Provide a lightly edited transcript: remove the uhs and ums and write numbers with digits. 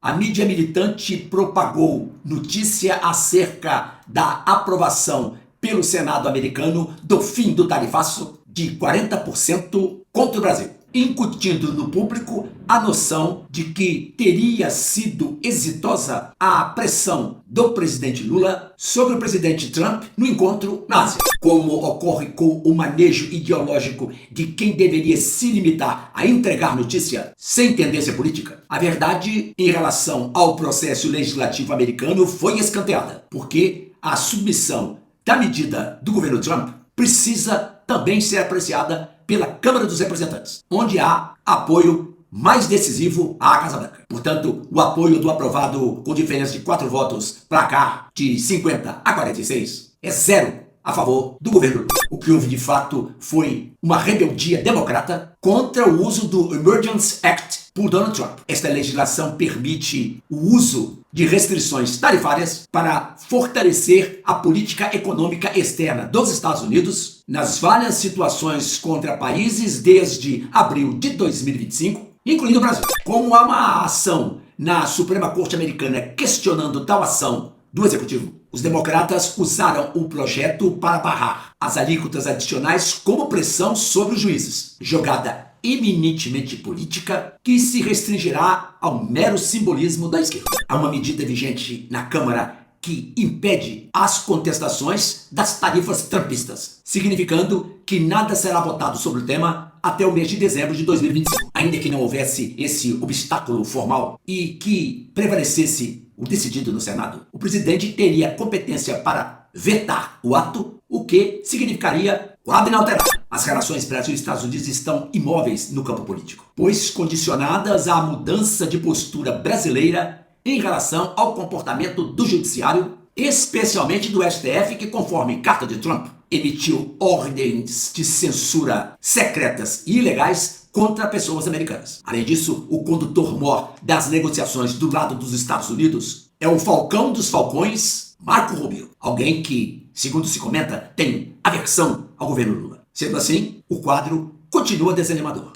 a mídia militante propagou notícia acerca da aprovação pelo Senado americano do fim do tarifaço de 40% contra o Brasil, incutindo no público a noção de que teria sido exitosa a pressão do presidente Lula sobre o presidente Trump no encontro na Ásia. Como ocorre com o manejo ideológico de quem deveria se limitar a entregar notícia sem tendência política, a verdade em relação ao processo legislativo americano foi escanteada, porque a submissão da medida do governo Trump precisa também ser apreciada pela Câmara dos Representantes, onde há apoio mais decisivo à Casa Branca. Portanto, o apoio do aprovado com diferença de 4 votos para cá, de 50 a 46, é 0 a favor do governo Lula. O que houve de fato foi uma rebeldia democrata contra o uso do Emergency Act por Donald Trump. Esta legislação permite o uso de restrições tarifárias para fortalecer a política econômica externa dos Estados Unidos nas várias situações contra países desde abril de 2025, incluindo o Brasil. Como há uma ação na Suprema Corte Americana questionando tal ação do Executivo, os democratas usaram o projeto para barrar as alíquotas adicionais como pressão sobre os juízes, jogada eminentemente política que se restringirá ao mero simbolismo da esquerda. Há uma medida vigente na Câmara que impede as contestações das tarifas trumpistas, significando que nada será votado sobre o tema até o mês de dezembro de 2025. Ainda que não houvesse esse obstáculo formal e que prevalecesse o decidido no Senado, o presidente teria competência para vetar o ato, o que significaria quadro inalterado. As relações Brasil e Estados Unidos estão imóveis no campo político, pois condicionadas à mudança de postura brasileira em relação ao comportamento do judiciário, especialmente do STF, que, conforme carta de Trump, emitiu ordens de censura secretas e ilegais contra pessoas americanas. Além disso, o condutor-mor das negociações do lado dos Estados Unidos é o falcão dos falcões, Marco Rubio, alguém que, segundo se comenta, tem aversão ao governo Lula. Sendo assim, o quadro continua desanimador.